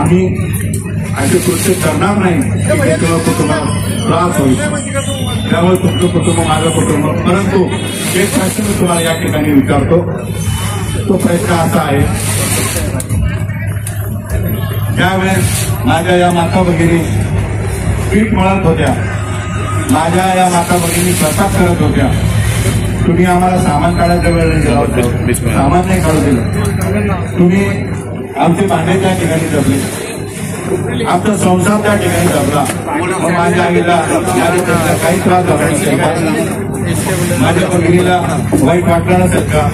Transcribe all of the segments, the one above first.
आम्ही असे कृत्य करणार नाही की तुम्हाला त्रास होईल. त्यामुळे तुमचं कुटुंब माझं कुटुंब. परंतु एक प्रश्न मी तुम्हाला या ठिकाणी विचारतो. तो प्रश्न असा आहे, ज्यावेळेस माझ्या या माता भगिनी पीठ मळत होत्या, माझ्या या माता भगिनी स्वयंपाक करत होत्या, तुम्ही आम्हाला सामान काढायच्या वेळेला दिला होता, सामान नाही काढू दिलं. तुम्ही आमचे भांडे त्या ठिकाणी जपले, आमचा संसार त्या ठिकाणी जपला. मग माझ्या आईला काही त्रास झाला नसेल का? माझ्या भगिनीला वाईट वाटलं नसेल का?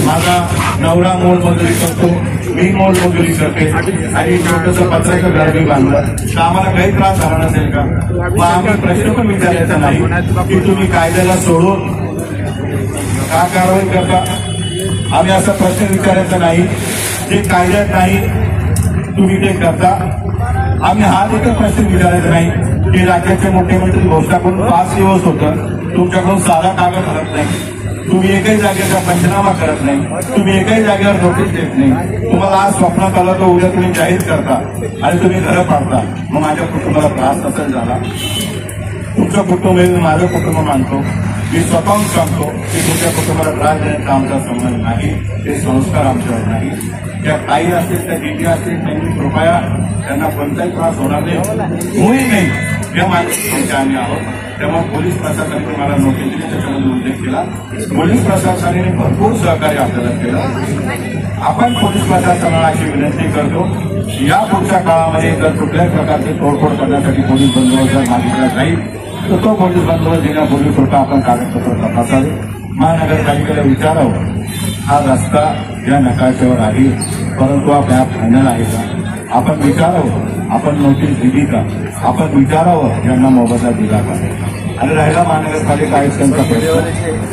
माझा नवरा मोलमजुरी करतो, मी मोलमजुरी करते आणि छोटंसं पत्र्याचं घर मी बांधलं, तर आम्हाला काही त्रास झाला नसेल का? मग आम्ही प्रश्न पण विचारायचा नाही की तुम्ही कायद्याला सोडून का कारवाई करता. आम्ही असा प्रश्न विचारायचा नाही जे कायद्यात नाही तुम्ही ते करता. आम्ही हा देखील प्रश्न विचारायचा नाही की राज्याचे मोठे मंत्री घोषणा करून 5 दिवस होतं, तुमच्याकडून साधा कागद हरत नाही, तुम्ही एकही जागेचा पंचनामा करत नाही, तुम्ही एकही जागेवर नोटीस देत नाही. तुम्हाला आज स्वप्नात आलं तर उद्या तुम्ही जाहीर करता आणि तुम्ही घरं पाडता. मग माझ्या कुटुंबाला त्रास नसेल झाला. तुमचं कुटुंब हे माझं कुटुंब मानतो. मी स्वतःहून सांगतो की तुमच्या कुटुंबाला त्रास देण्याचा आमचा संबंध नाही, ते संस्कार आमच्यावर नाही. त्या ताई असतील, त्या दिदी असतील, त्यांनी कृपया त्यांना कोणताही त्रास होणार नाही, होईल नाही या मानसिकतेचे आम्ही आहोत. त्यामुळे पोलीस प्रशासनाने मला नोटीस दिली, त्याच्यामध्ये उल्लेख केला. पोलीस प्रशासनाने भरपूर सहकार्य आपल्याला केलं. आपण पोलीस प्रशासनाला अशी विनंती करतो, या पुढच्या काळामध्ये जर कुठल्याही प्रकारची तोडफोड करण्यासाठी पोलीस बंदोबस्त जर मागितला जाईल तर तो पोलीस बंदोबस्त देण्यापूर्वी स्वतः आपण कागदपत्र तपासावे. महानगरपालिकेला विचारावं, हा रस्ता या नकाशावर आहे परंतु हा मॅप फायनल आहे का? आपण विचारावं, आपण नोटीस दिली का? आपण विचारावं यांना मोबदला दिला का? आणि राहिला महानगरपालिका आयुक्तांचा प्रश्न,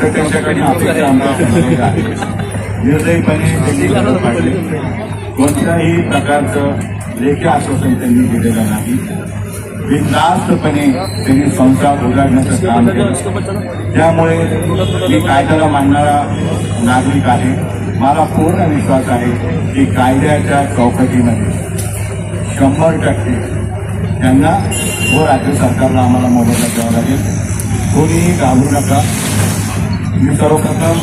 तर त्यांच्याकडे अपेक्षा आमच्या आहे. निर्दयीपणे त्यांनी गरज पाडली, कोणत्याही प्रकारचं लेखी आश्वासन त्यांनी दिलेलं नाही. बिनधास्तपणे त्यांनी संसार उजाडण्याचं काम केलं. त्यामुळे मी कायद्याला मानणारा नागरिक आहे. मला पूर्ण विश्वास आहे की कायद्याच्या चौकटीमध्ये 100% त्यांना व राज्य सरकारला आम्हाला मोबदला द्यावा लागेल. कोणीही घाबरू नका. मी सर्वप्रथम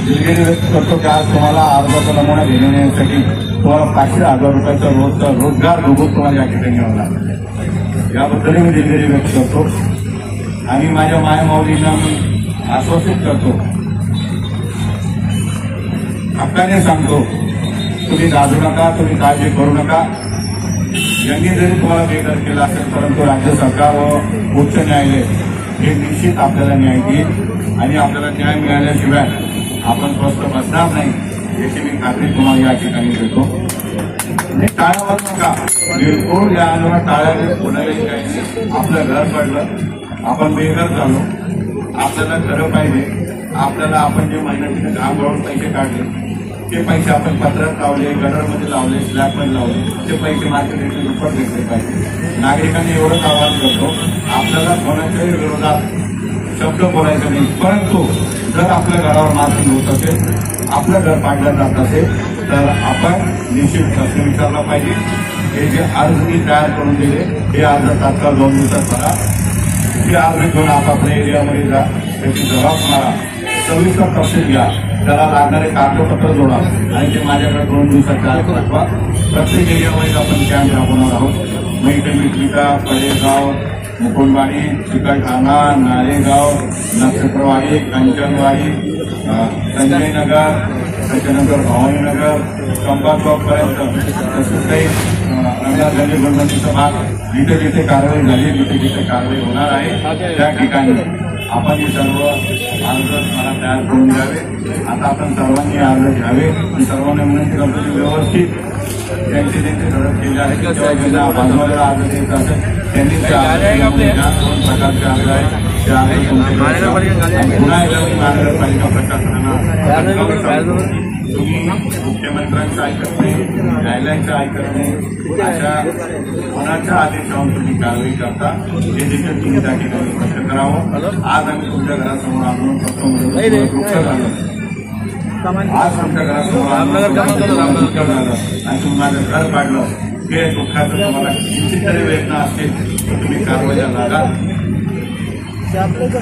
दिलगिरी व्यक्त करतो की आज तुम्हाला अर्जाचा नमुना घेण्यासाठी तुम्हाला 500,000 रुपयाचा रोजचा रोजगार बघून तुम्हाला या ठिकाणी यावं लागेल. याबद्दलही मी दिलगिरी व्यक्त करतो आणि माझ्या मायमाऊलींना मी आश्वासित करतो, हक्काने सांगतो, तुम्ही घाबरू नका, तुम्ही काळजी करू नका. यांनी जरी तुम्हाला बेघर केला असेल परंतु राज्य सरकार व उच्च न्यायालय हे निश्चित आपल्याला न्याय देईल आणि आपल्याला न्याय मिळाल्याशिवाय आपण स्वस्थ बसणार नाही याची मी खात्री तुम्हाला या ठिकाणी देतो. टाळा वाजू नका, बिलकुल या टाळ्याने कोणालाही काही. आपलं घर पडलं, आपण बेघर झालो, आपल्याला खरं पाहिजे. आपल्याला आपण जे मेहनतीने घाम गाळून पैसे काढले ते पैसे आपण पत्रात लावले, गटरमध्ये लावले, स्लॅबमध्ये लावले, ते पैसे मार्केटमध्ये दुप्पट घेतले पाहिजे. नागरिकांनी एवढंच आवाहन करतो, आपल्याला कोणाच्याही विरोधात शब्द बोलायचा नाही. परंतु जर आपल्या घरावर मार्किंग होत असेल, आपलं घर पाडलं जात असेल तर आपण निश्चित प्रश्न विचारला पाहिजे. हे जे अर्ज मी तयार करून दिले हे अर्ज तात्काळ 2 दिवसात भरा. हे अर्ज घेऊन आपापल्या एरियामध्ये जा, त्याची जबाब मारा, सविस्तर तपशील घ्या, त्याला लागणारे कागदपत्र जोडा आणि ते माझ्याकडे 2 दिवसाच्या आत पाठवा. प्रत्येक एरियामध्ये आपण कॅम्प राबवणार आहोत. मैत्रिका, पडेगाव, मुकुंदवाडी, चिकलठाणा, नारेगाव, नक्षत्रवाडी, कंचनवाडी, संजयनगर, त्याच्यानंतर भवानीनगर, कंबा चौकपर्यंत तसंच काही रंगारगंज गणपतीचा भाग जिथे जिथे कारवाई झाली, जिथे जिथे कारवाई होणार आहे त्या ठिकाणी आपण हे सर्व अर्ज मला तयार करून द्यावे. आता आपण सर्वांनी अर्ज घ्यावे. मी सर्वांना विनंती करतो की व्यवस्थित त्यांचे त्यांचे धडक केले आहे तेव्हा ज्यांना बाजूला अर्ज द्यायचा असेल त्यांनी ते अर्ज 2 प्रकारचे अर्ज आहेत ते अर्ज पुन्हा एकदा मी महानगरपालिका प्रशासनाला तुम्ही मुख्यमंत्र्यांचं ऐकत नाही, न्यायालयाचं ऐकत नाही, अशा कोणाच्या आदेशावर तुम्ही कारवाई करता हे देखील तुम्ही त्या ठिकाणी स्पष्ट करावं. आज आम्ही तुमच्या घरासमोर आंदोलन करतो म्हणजे दुःख झालं. आज तुमच्या घरासमोर आंदोलन झालं आणि तुम्ही माझं घर पाडलं हे दुःखाचं तुम्हाला किती तरी वेदना असतील तर तुम्ही कारवाईला लागा.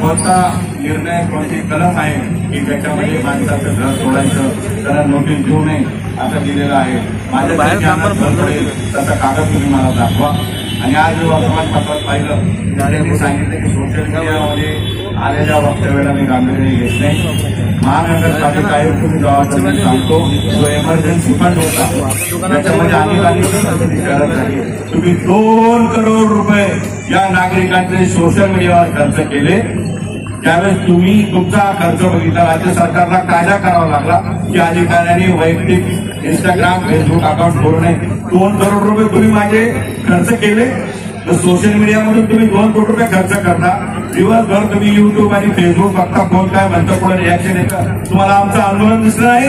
कोणता निर्णय कोणती कलम आहे की ज्याच्यामध्ये माणसाचं घर सोडायचं त्याला नोटीस देऊ नये असं दिलेलं आहे. माझ्या तसा कागद तुम्ही मला दाखवा. आणि आज वर्तमानपत्रात पाहिलं त्यांनी सांगितलं की सोशल मीडियामध्ये आलेल्या वक्तव्याला मी गांभीर्याने घेत नाही. महानगरपालिका आयुक्त मी जबाबदारी सांगतो जो इमर्जन्सी फंड होता त्याच्यामध्ये आणीबाणी गरज झाली. तुम्ही 2 करोड रुपये या नागरिकांचे सोशल मीडियावर खर्च केले. त्यावेळेस तुम्ही तुमचा खर्च बघितला. राज्य सरकारला कायदा करावा लागला की अधिकाऱ्यांनी वैयक्तिक इंस्टाग्राम फेसबुक अकाउंट करू नये. 2 करोड रुपये तुम्ही माझे खर्च केले तर सोशल मीडियामधून तुम्ही 2 कोटी रुपये खर्च करता. दिवसभर तुम्ही युट्यूब आणि फेसबुक बघता कोण काय म्हणतं कोण रिॲक्शन येतं. तुम्हाला आमचं आंदोलन दिसलं नाही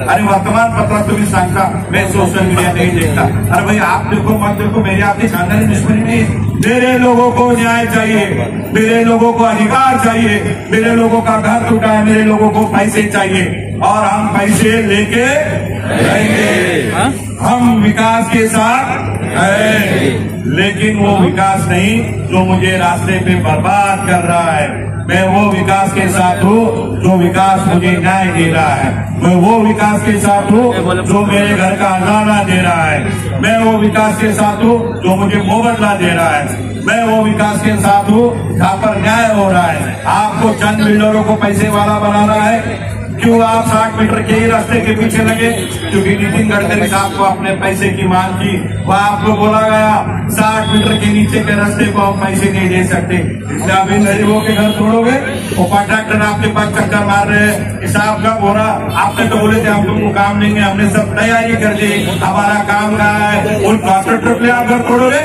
आणि वर्तमानपत्रात तुम्ही सांगता मैं सोशल मीडिया नहीं देखता. अरे भाई आप देखो मत देखो मेरी आपकी खानदानी दुश्मनी नहीं. मेरे लोगों को न्याय चाहिए, मेरे लोगों को अधिकार चाहिए, मेरे लोगों का घर टूटा है, मेरे लोगों को पैसे चाहिए और हम पैसे लेके रहेंगे. हम विकास के साथ हैं लेकिन वो विकास नहीं जो मुझे रास्ते पे बर्बाद कर रहा है. मैं वो विकास के साथ हूँ जो विकास मुझे न्याय दे रहा है. मैं वो विकास के साथ हूँ जो मेरे घर का खजाना दे रहा है. मैं वो विकास के साथ हूँ जो मुझे मुआवजा दे रहा है. मैं वो विकास के साथ हूँ जहाँ पर न्याय हो रहा है. आपको चंद बिल्डरों को पैसे वाला बनाना है. क्यों आप 60 मीटर के ही रास्ते के पीछे लगे? क्योंकि नितिन गडकरी साहब को अपने पैसे की मांग की. वह आपको बोला गया 60 मीटर के नीचे के रास्ते को हम पैसे नहीं दे सकते. इसलिए आप इन गरीबों के घर तोड़ोगे. वो कॉन्ट्रैक्टर आपके पास चक्कर मार रहे हैं कि साहब कब हो रहा. आपने तो बोले थे हम तुमको काम देंगे. हमने सब तैयारी कर ली. हमारा काम रहा है. उन कॉन्ट्रैक्टर के आप घर तोड़ोगे.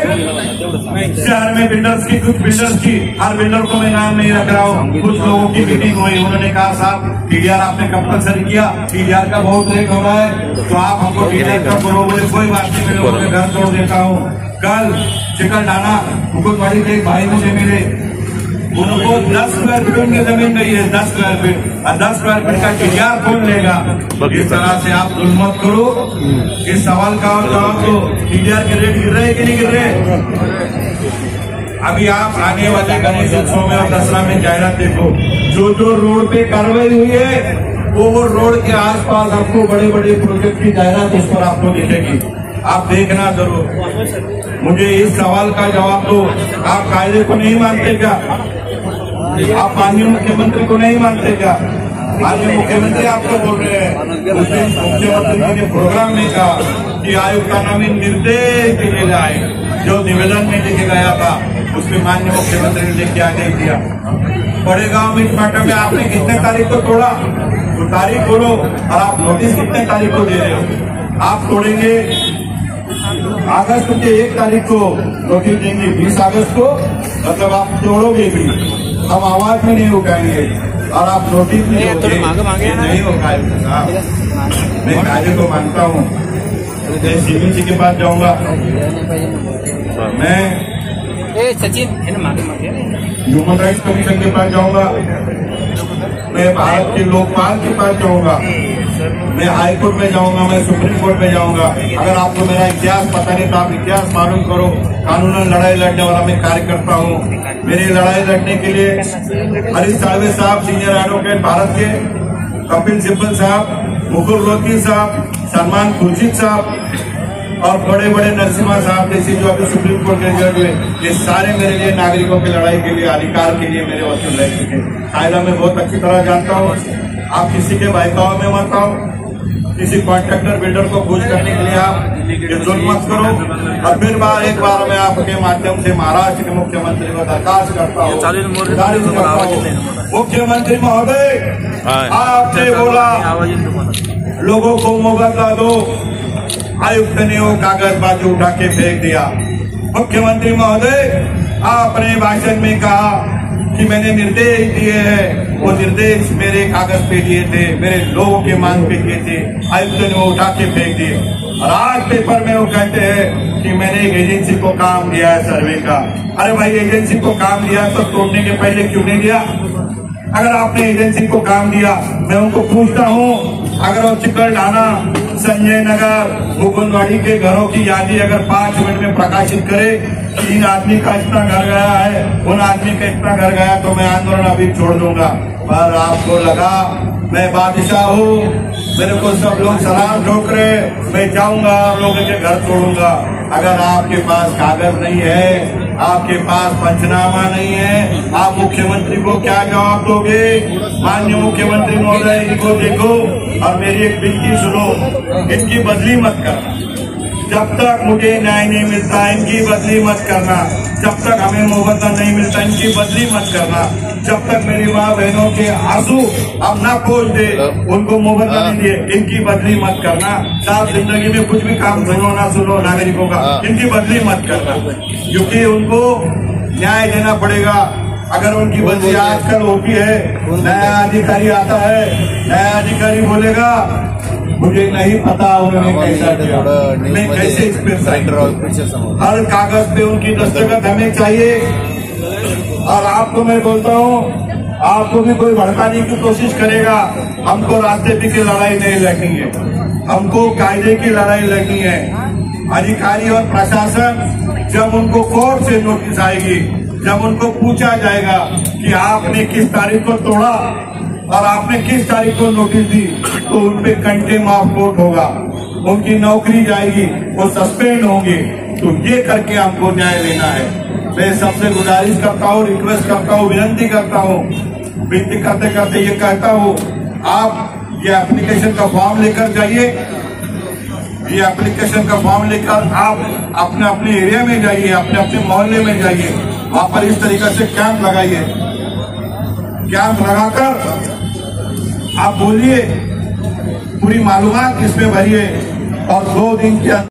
शहर में बिल्डर्स की कुछ बिल्डर्स की हर बिल्डर को मैं नाम नहीं रख रहा हूँ. कुछ लोगों की मीटिंग हुई. उन्होंने कहा साहब टीडीआर आपने कंपल्सरी किया. टीडीआर का बहुत लेट हो रहा है तो आप हमको टीडीआर का बोलो. बोले कोई बात नहीं मैं लोगों के घर तोड़ देता हूँ. कल चिकलडाना मुकुटवाड़ी के एक भाई मुझे मिले. उनको 10 स्क्वायर फीट उनकी जमीन नहीं है. 10 स्क्वायर फीट और 10 स्क्वायर फीट का टीडीआर कौन लेगा. इस तरह से आप जुल्म मत करो. इस सवाल का और जवाब दो. टीडीआर के रेट गिर रहे कि नहीं गिर रहे. अभी आप आने वाले गणेश उत्सव में और दसरा में जाहिरात देखो. जो रोड पे कार्रवाई हुई है वो रोड के आसपास आपको बड़े बड़े प्रोजेक्ट की जाहिरात उस पर आपको दिखेगी. आप देखना जरूर. मुझे इस सवाल का जवाब दो. आप कायदे को नहीं मानते क्या? आप माननीय मुख्यमंत्री को नहीं मानते क्या? माननीय मुख्यमंत्री आपको बोल रहे हैं. उस दिन मुख्यमंत्री जी ने प्रोग्राम में कहा कि आयुक्तांना में निर्देश दिए जाए. जो निवेदन में लेके गया था उसमें माननीय मुख्यमंत्री ने लेके आगे दिया. बड़े गांव में फाटा में आपने कितने तारीख को तोड़ा तो तारीख बोलो और आप नोटिस कितने तारीख को दे रहे हो. आप तोड़ेंगे अगस्त के 1 तारीख को नोटिस देंगे. 20 अगस्त को मतलब आप तोड़ोगे भी. हम आवाज में नहीं उठाएंगे और आप नोटिस नहीं उठाएंगे. मैं कायदे को मानता हूँ. मैं सीबीसी के पास जाऊंगा. मैं सचिन ह्यूमन राइट्स कमीशन के पास जाऊंगा. मैं भारत के लोकपाल के पास जाऊंगा. मैं हाईकोर्ट में जाऊंगा. मैं सुप्रीम कोर्ट में जाऊंगा. अगर आपको मेरा इतिहास पता नहीं तो आप इतिहास मालूम करो. कानूनन लड़ाई लड़ने वाला मैं कार्यकर्ता हूँ. मेरी लड़ाई लड़ने के लिए हरीश साळवे साहब सीनियर एडवोकेट भारत के, कपिल सिब्बल साहब, मुकुल रोहतगी साहब, सलमान खुर्शीद साहब और बड़े बड़े नरसिम्हा साहब जैसे जो अभी सुप्रीम कोर्ट के जज हुए, ये सारे मेरे लिए नागरिकों की लड़ाई के लिए अधिकार के लिए मेरे वकील रह चुके. कायदा मैं बहुत अच्छी तरह जानता हूँ. आप किसी के बहकावे में मत आओ. किसी कॉन्ट्रैक्टर बिल्डर को खुश करने के लिए आप ये जुल्म मत करो. और फिर एक बार मैं आपके माध्यम से महाराष्ट्र के मुख्यमंत्री को दरखास्त करता हूँ. मुख्यमंत्री महोदय आपने बोला लोगों को मुआवजा दो. आयुक्त ने वो कागजबाजी उठा के फेंक दिया. मुख्यमंत्री महोदय आपने भाषण में कहा कि मैंने निर्देश दिए हैं. वो निर्देश मेरे कागज पे दिए थे, मेरे लोगों के मांग पे किए थे. आयुक्त ने वो उठा के फेंक दिए. और आज पेपर में वो कहते हैं कि मैंने एक एजेंसी को काम दिया है सर्वे का. अरे भाई एजेंसी को काम दिया तो तोड़ने के पहले क्यों नहीं दिया? अगर आपने एजेंसी को काम दिया मैं उनको पूछता हूँ अगर वो चिकलडाना संजय नगर, मुकुंदवाड़ी के घरों की यादी अगर 5 मिनट में प्रकाशित करे कि इन आदमी का इतना घर गया है, उन आदमी का इतना घर गया, तो मैं आंदोलन अभी छोड़ दूंगा। पर आपको लगा मैं बादशाह हूँ, मेरे को सब लोग सलाम ठोक रहे, मैं जाऊंगा और लोगों के घर तोड़ूंगा। अगर आपके पास कागज नहीं है, आपके पास पंचनामा नहीं है, आप मुख्यमंत्री को क्या जवाब दोगे? माननीय मुख्यमंत्री महोदय, इनको देखो और मेरी एक विनती सुनो, इनकी बदली मत करना। जब तक मुझे न्याय नहीं मिलता इनकी बदली मत करना, जब तक हमें मुआवजा नहीं मिलता इनकी बदली मत करना, जब तक मेरी माँ बहनों के आंसू अब ना पोंछ दे, उनको मुआवजा नहीं दिए, इनकी बदली मत करना। साफ जिंदगी में कुछ भी काम सुनो ना सुनो नागरिकों का, इनकी बदली मत करना, क्योंकि उनको न्याय देना पड़ेगा। अगर उनकी बदली आजकल होती है, नया अधिकारी आता है, नया अधिकारी बोलेगा मुझे नहीं पता उन्होंने कैसा किया, मैं कैसे इस पे हर कागज पे उनकी दस्तखत हमें चाहिए। और आपको मैं बोलता हूँ, आपको भी कोई भड़काने की कोशिश करेगा, हमको रास्ते की लड़ाई नहीं लड़नी है, हमको कायदे की लड़ाई लड़नी है। अधिकारी और प्रशासन जब उनको कोर्ट से नोटिस आएगी, जब उनको पूछा जाएगा कि आपने किस तारीख को तोड़ा और आपने किस तारीख को नोटिस दी, तो उनपे कंटेम्प्ट ऑफ कोर्ट होगा, उनकी नौकरी जाएगी, वो सस्पेंड होंगे। तो ये करके हमको न्याय लेना है। मैं सबसे गुजारिश करता हूँ, रिक्वेस्ट करता हूँ, विनती करता हूँ, विनती करते करते ये कहता हूँ, आप ये एप्लीकेशन का फॉर्म लेकर जाइए, ये एप्लीकेशन का फॉर्म लेकर आप अपने अपने एरिया में जाइए, अपने अपने मोहल्ले में जाइए, वहां पर इस तरीके से कैंप लगाइए। कैंप लगाकर आप बोलिए, पूरी मालूमात इसमें भरिए और 2 दिन के